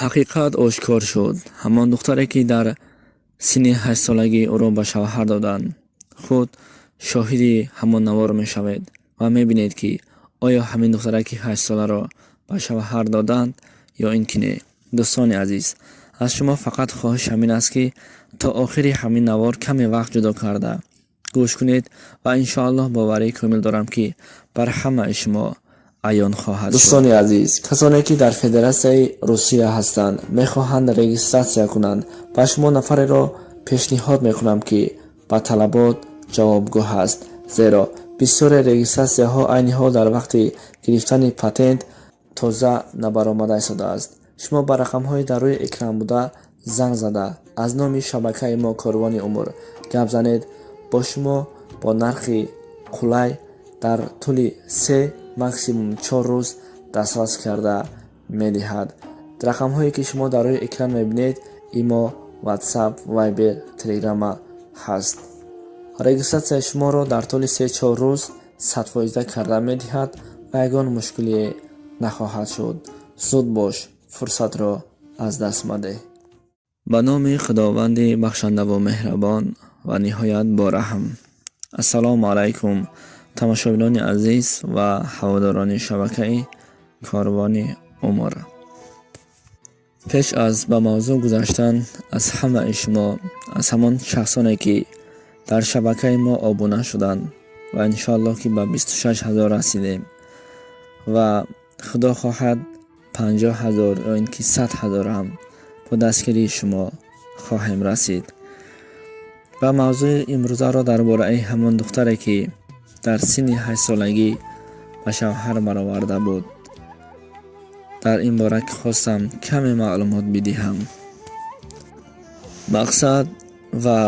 ҳақиқат ошкор шуд. ҳамон духтаре ки дар синни 8 солагӣ ӯро ба шавҳар доданд, худ шоҳиди ҳамон навор мешавед ва мебинед ки оё ҳамин духтаре ки 8 соларо ба шавҳар доданд ё ин ки не. дӯстони азиз, аз шумо фақат хоҳиш ҳамин аст ки то охири ҳамин навор каме вақт ҷудо карда гӯш кунед ва иншоаллоҳ боварии комил дорам ки бар ҳамаи шумо аён хоҳад шуд. дӯстони азиз, касоне ки дар Федератсияи Русия ҳастанд, мехоҳанд регистратсия кунанд, ба шумо нафареро пешниҳод мекунам ки ба талабот ҷавобгӯ ҳаст, зеро бисёре регистратсияҳо айни ҳол дар вақти гирифтани патент тоза набаромада истодааст. шумо ба рақамҳои дар рӯи экран буда занг зада аз номи шабакаи мо Корвони Умр гап занед, бо шумо бо нархи қулай дар тӯли 3 максимум 4 рӯз дастрас карда медиҳад. рақамҳое ки шумо дар рӯи экран мебинед имо, WhatsApp, Viber, Telegram ҳаст. регистратсияи шуморо дар тӯли 3-4 рӯз 100% карда медиҳад ва ягон мушкилие нахоҳад шуд. зуд бош, фурсатро аз даст маде. ба номи худованди бахшандаву меҳрабон ва ниҳоят бораҳм. ассалому алайкум тамошобинони азиз ва ҳаводорони шабакаи Корвони Умр. пеш аз ба мавзӯъ гузаштан аз ҳамаи шумо, аз ҳамон шахсоне ки дар шабакаи мо обуна шуданд ва иншоаллоҳ ки ба 26 000 расидем ва худо хоҳад 50 000 ё ин ки 100 000 ҳам бо дастгирии шумо хоҳем расид. ва мавзӯъи имрӯзаро дар бораи ҳамон духтаре ки дар синни 8 солагӣ ба шавҳар бароварда буд, дар ин бора ки хостам каме маълумот бидиҳам. мақсад ва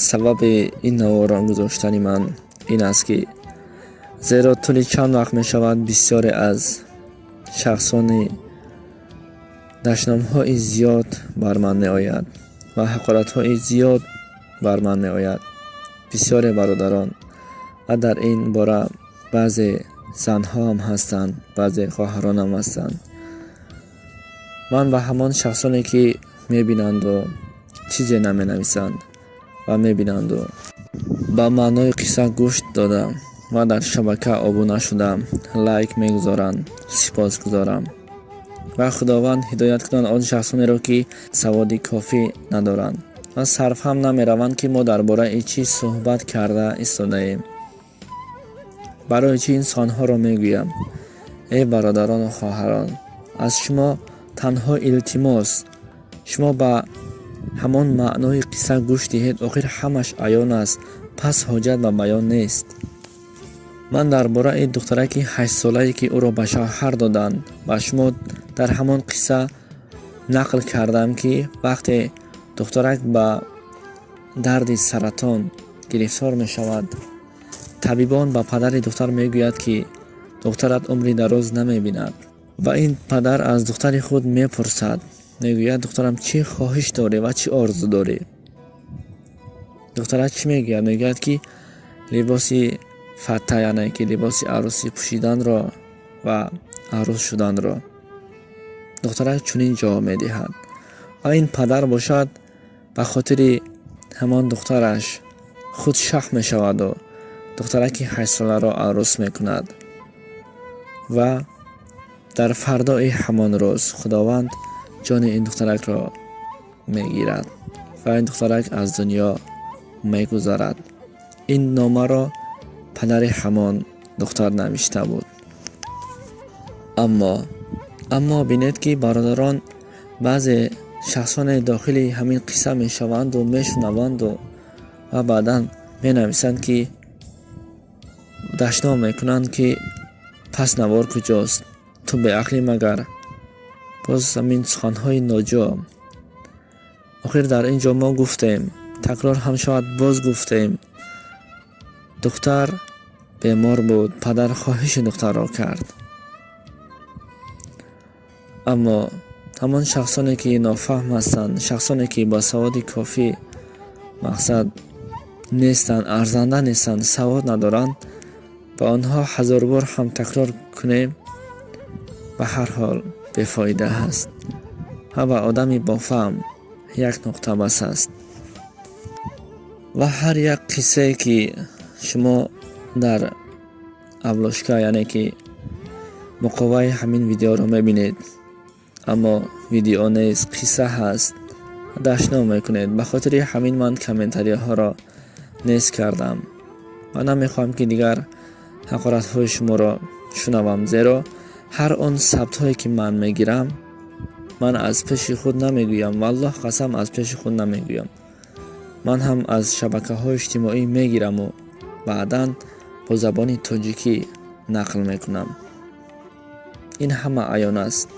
сабаби ин навора гузоштани ман ин аст ки зеро тӯли чанд вақт мешавад бисёре аз шахсони дашномҳои зиёд бар ман меояд ва ҳақоратҳои зиёд бар ман меояд. бисёре бародарон ва дар ин бора баъзе занҳо ҳам ҳастанд, баъзе хоҳарон ҳам ҳастанд. ман ба ҳамон шахсоне ки мебинанду чизе наменависанд ва мебинанду ба маънои қисса гӯш дода ва дар шабака обуна шуда лайк мегузоранд, сипосгузорам. ва худованд ҳидоят кунад он шахсонеро ки саводи кофӣ надоранд ва сарф ҳам намераванд ки мо дар бораи чӣ суҳбат карда истодаем. барои чӣ инсонҳоро мегӯям? эй бародарону хоҳарон, аз шумо танҳо илтимос, шумо ба ҳамон маънои қисса гӯш диҳед. охир ҳамаш аён аст, пас ҳоҷат ба баён нест. ман дар бораи духтараки 8 солае ки ӯро ба шавҳар доданд ба шумо дар ҳамон қисса нақл кардам ки вақте духтарак ба дарди саратон гирифтор мешавад, табибон ба падари духтар мегӯяд ки духтарат умри дароз намебинад. ва ин падар аз духтари худ мепурсад, мегӯяд духтарам чӣ хоҳиш дорӣ ва чӣ орзу дорӣ? духтарак чӣ мегӯяд? мегӯяд ки либоси фатта, яъне ки либоси арӯсӣ пӯшиданро ва арӯс шуданро. духтарак чунин ҷавоб медиҳад ва ин падар бошад ба хотири ҳамон духтараш худ шах мешаваду духтараки 8 соларо арӯс мекунад ва дар фардои ҳамон рӯз худованд ҷони ин духтаракро мегирад ва ин духтарак аз дунё мегузарад. ин номаро падари ҳамон духтар навишта буд. аммо бинед ки бародарон баъзе шахсоне дохили ҳамин қисса мешаванду мешунаванду ва баъдан менависанд ки дашном мекунанд ки пас навор куҷост, ту беақлӣ магар. боз ҳамин суханҳои ноҷо. охир дар ин ҷо мо гуфтем, такрор ҳам шавад боз гуфтем, духтар бемор буд, падар хоҳиши духтарро кард. аммо ҳамон шахсоне ки нофаҳм ҳастанд, шахсоне ки ба саводи кофӣ мақсад нестанд, арзанда нестанд, савод надоранд, ба онҳо ҳазор бор ҳам такрор кунем ба ҳар ҳол бефоида ҳаст. ва одами бофаҳм як нуқта бас аст ва ҳар як қиссае ки шумо дар авлошка яъне ки муқоваи ҳамин видеоро мебинед, аммо видео нест, қисса ҳаст, дашно мекунед. ба хотири ҳамин ман комментариҳоро нест кардам ва намехоҳам ки дигар ҳақоратҳои шуморо шунавам, зеро ҳар он сабтҳое ки ман мегирам, ман аз пеши худ намегӯям, валлоҳ қасам аз пеши худ намегӯям. ман ҳам аз шабакаҳои иҷтимоӣ мегираму баъдан бо забони тоҷикӣ нақл мекунам. ин ҳама аён аст.